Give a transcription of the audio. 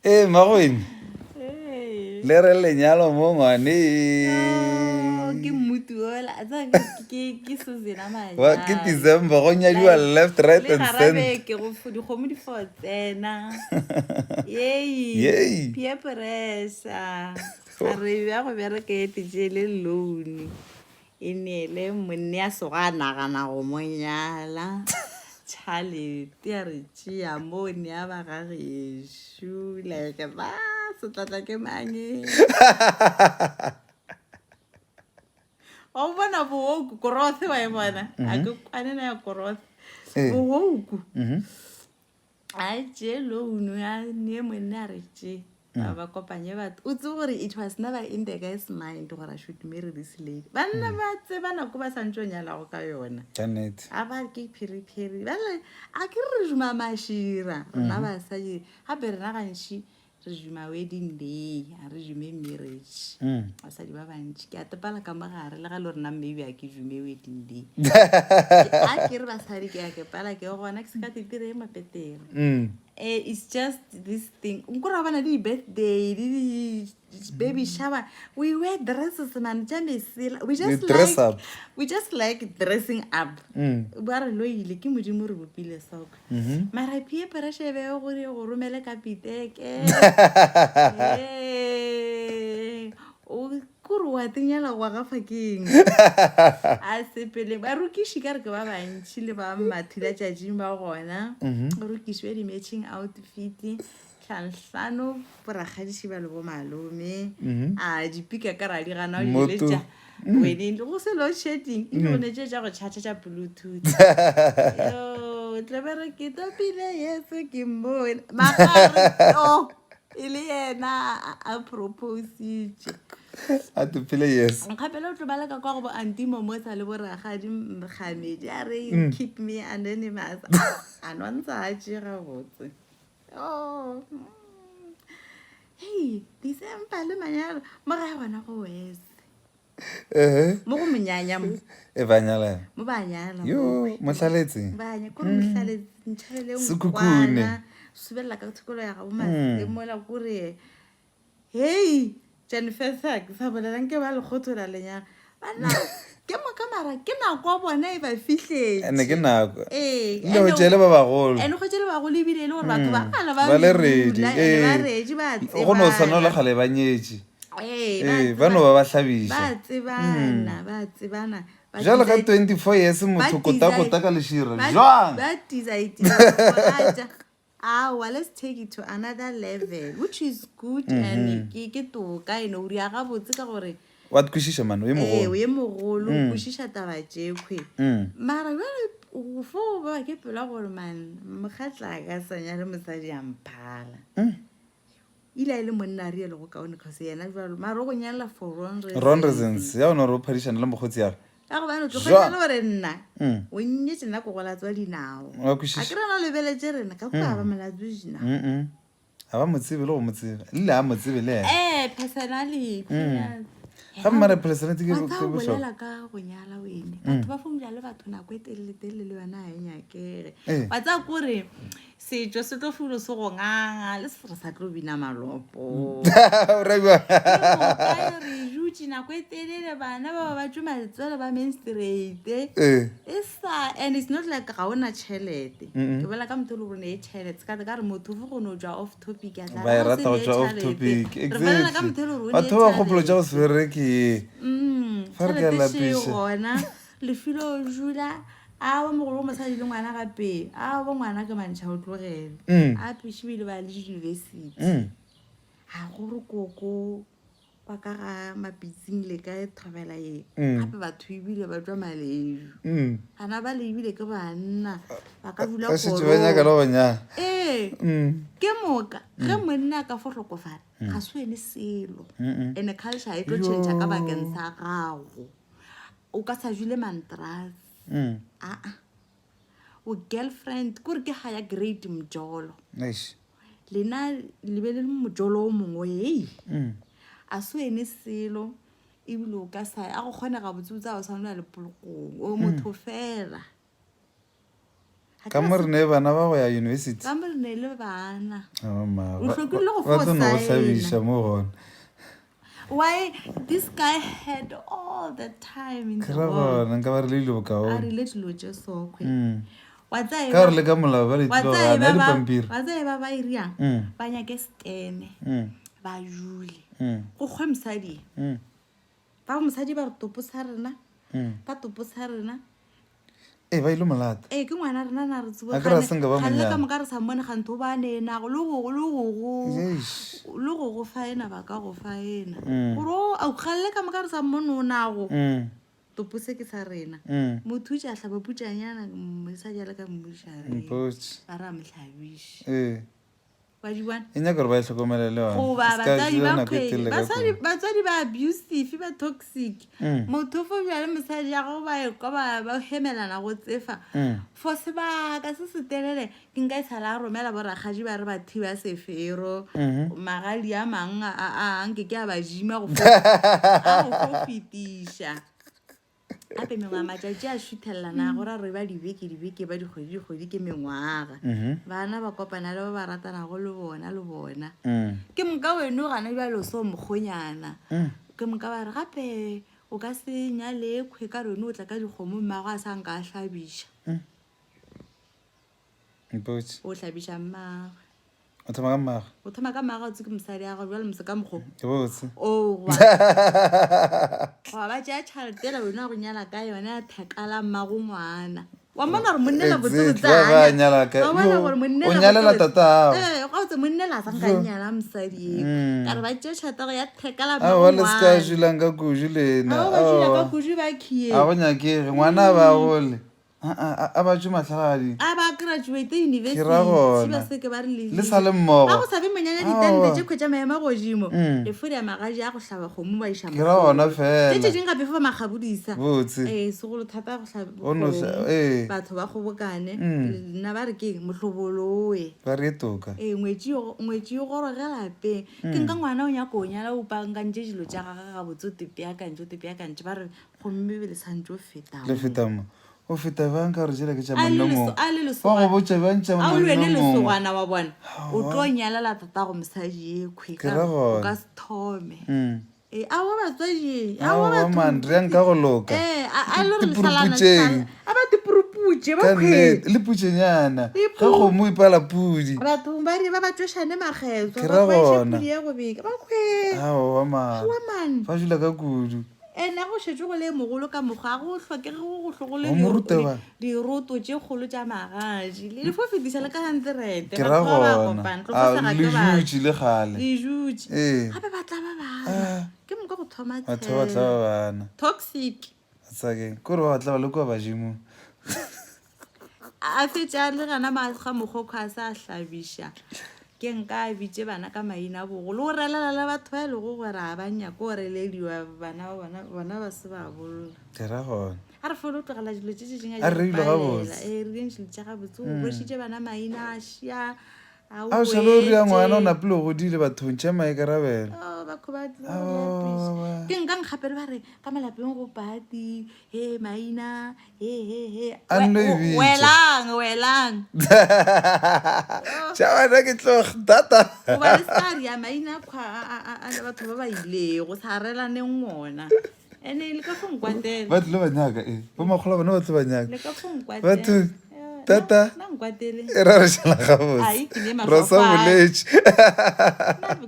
Magoine. Le re lenyalo mo ngwane. Ke mmutu ola ke sezena manya Wa ke December go nyadiwa left right and center. ke go dikgomo di fo tsena yei peer pressure re ya go bereke etse le loan e nele monne ya so ga nagana go monyala chale tia re tšea mo ne ya ba ga gešo like ba se tlatla ke manye o bona bowoku korothe wa e bona a ke kwane na ya korothe bowoku a tšee loan ya ne monne a re tšee ba kopanye batho o tse gore it was never in the guy's mind gore I should marry this lady banna ba tsebana ko ba santse o nyalago ka yona a ba ke phiri-phiri a ke re juma mašira rona basadi gape rena gantši re juma wedding day a re jume marriage basadi ba bantši ke a tepala ka mogare le ga le rena maybe a ke jume wedding day a ke re basadi ke a ke pala ke gona ke se ka titire e mapetere it's just this thing nkore ba bana di birthday di baby shower we wear dresses man we just like dressing up ba re lo ile ke modimo re bopile soko mara peer pressure be gore go romele ka piteke o kore wa tenyela go ga fakeng a sepele ba rukishi ka re ke ba bantši le ba mathila tšatšing ba gona rukishi wa di-matching outfit tlhanhlano boragadiši ba le bo malome a dipika ka ra di gana o diletša weding go se lo shedding e go netse tša go tšhatša tša bluetooth tlebere ke topile yeso ke mmone magare e le yena a propositše a topile yes nkgapela o tlo ba leka kwa go bo anti momosa le boragadi mgamedi a re keep me anonymous a nontsa a tšega botse hey December le manyalo mo ga gona go wese mo go monyanya mo banyala mo banyala yo mohlaletse banya ko mohlaletse ntšhelele sekukune subela ka tshokolo ya ga bo mase mola kore hey Jennifer Sack sa bolelang ke ba le khothola lenyana bana ke mo kamera ke nako bona e ba fihletse ene ke nako le go tšele ba bagolo ene go tšele ba go lebile le gore batho ba kana ba le ready ba ready ba tseba go no sana le gale ba nyetše ba no ba hlabiša ba tsebana jalo ka 24 years motho kota ka lešira jwang ba decided let's take it to another level which is good and ke toka eno uri aga botse ka gore wa tkushisha mano ye mogolo kushisha taba tšekwe mara o fo ba ke pela gore man mokgatla ka sanya le mosadi a mphala ile ile monna re le go kaone cause yena jwalo mara go nyala for wrong reasons ya ona ro phadishana le mogotsi ya ka go bana tlogela gore nna o nnye tsena go gola tswa dinao a ke rena le beletse rena ka kwa ba moladujina a ba motsebe le go motsebe le a motsebe le personally ga mmare president ke go bolela ka go nyala wene batho ba fumja le batho nako e telele le bana a nyakere wa tsa kore setšo se tlo fulo se go nganga le se re sa tlo bina malopo re jutši nako e telele bana ba ba tšoma letswele ba menstrate and it's not like ga ona tšhelete ke bolela ka motho le gore ne e tšhelete ka re motho fo go no jwa off topic ya ba e rata go jwa off topic exactly batho ba kgopolo tša go se bereke fa re ka lapiša gona lefilo o jula a ba mogolo o mosadi le ngwana gape a ba ngwana ke mantšha o tlogele a pešibile ba le university a gore koko ba ka ga mapitsing le ka thobela e gape batho ebile ba tšwa maleju ana ba le ebile ke banna ba ka dula ke moka ge monna ka fo hlokofala ga se ene selo ene culture e tlo tšhentšha ka bakeng sa gago o ka sa jule mantras o girlfriend kore ke higher grade mjolo lena le be le mojolo o mongwe a se ene selo ebile o ka sa a go kgona ga botsutsa o sa nna le polokong o motho fela ka mo re ne bana ba go ya university ka mo re ne le bana o hlokile go ba tlo no go fosaena. hlabiša mo gona Why this guy had all the time in ke the ra world. gona nka ba re le ile A bokaone rile dilo tše sokwe. Wa ka tsaya gore le ka molao ba le tlogana ya dipampiri ba iriang ba nyake stene ba jule go kgwe mosadi ba mosadi ba re topo sa rena ka topo sa rena ba ile molata ke ngwana rena na re A ke ra senga ba tsebogale ka monyane. moka re sa mmone gantho ba nenago le go go faena ba ka go faena gore a galle ka moka re sa mmone o nago topo se ke sa rena motho a tlhaba putsanyana mosadi a le ka mmušare Mpotše. ba re a mohlabiše e wa di bona nyaka gore ba e tlhokomele le goba batswadi ba kgwele one batswadi ba abusive ba toxic motho fo bja le mosadi ya go ba ekwa ba hemelana go tsefa for sebaka se se telele ke nka e sala a romela boragadi ba re ba thiba sefero magadi a mang a nke ke a ba jima go fetiša gape mengwe a matšatši a šuthelelana gore a re ba dibeke ba dikgwedi ke mengwaga bana ba kopana le ba ba ratanago le bona ke moka weno gana bjalo so mokgonyana ke moka ba re gape o ka se nyale kgwe ka reno o tla ka dikgomo mmago a sa nka a hlabiša o hlabiša mmagwe o thoma ka mmaga o thoma ka mmaga o tse ke mosadi ya go bjale mose ka mokgo ke botse goba ba tšea tšhaletela wena go nyala ka yone ya thekala mmago ngwana wa mona gore monnela nyalela tatao gaotse monnela a sanka nyala mosadi eo ka re ba tšea tšhata go ya thekala wa le se ka julang ka kuju lena ka kudu ba kie a go nyakege ngwana ba gole a ba tšwe matlhagadi a ba graduate Ke ra gona. university ba seke ba re le sa le mmogo ba go sabe monyanya ditente tše kgwetša maemo godimo lefodi ya magaji a go hlaba kgomo ba iša ke ra gona fela tše dingwe gape fa magabodisa botse segolo thata go Ono sa- eh. batho ba kgobokane nna ba re ke motloboloe ba re toka ngwetši e goroge lapeng ke nka ngwana o nyaka o nyala o pankantše dilo tša gaga ga botse o tepeakantše ba re gomme bele santse o fetang le fetamo o feta bang ka gore jela ke tša a le monna mongwe lesogana. ba go botša bantša a o lwene monna mongwe lesogana wa bona o tlo nyalela tata go mosadi ekgwe Ke ra o gona. ka se thome Mm. a wa batswadi Aowa, man, re yang ka go loka a le re Dipuruputšeng. a ba dipuruputše ba ka kgwele nnete le putšenyana Dipu- ga kgomo ipala pudi batho ba ba tšošane makgetso Ke ra gona. pudi ya go beka ba kgwele aowa man wa man ba jula ka kudu ene go šetse go le mogolo ka mokgwa go tlhokege go tlhogole Go mo ruta ba. diroto tše kgolo tša magaji le fo fetiša le ka 100 ke ra gona le jutši le gale dijutše ee gape ba tla ba bana ke moka go thoma batho ba tla ba bana toxic tsake kore ba batla ba le kua badimo a fetša le gana ga mogokgo a sa hlabiša ke nka a bitše bana ka maina bogo le go relela le batho ba e lego gore a banyako gore lediwa bana ba se ba bolla ke ra gona a re fole o tlogela dilo tše tšeng A re reilwe gabotse. re dilo tša gabotse o bošitše bana maina a šia a o šale o ria ngwana o napile o godile bathong tša maikarabelo ke nka nkgapele ba re ka malapeng go pati maina A nno e bitša. welang tša bana ke tlog data goba le sa ria maina kgwa a batho ba ba ilego sa relaneng ngona ene le ka fo nkwatele ba tlile ba nyaka bo makgolo bona ba tle ba nyaka le ka fo batho nkwatele tata na nkwatele e ra re šala Ai, ke ne gabotse rosa matlhofane. boletše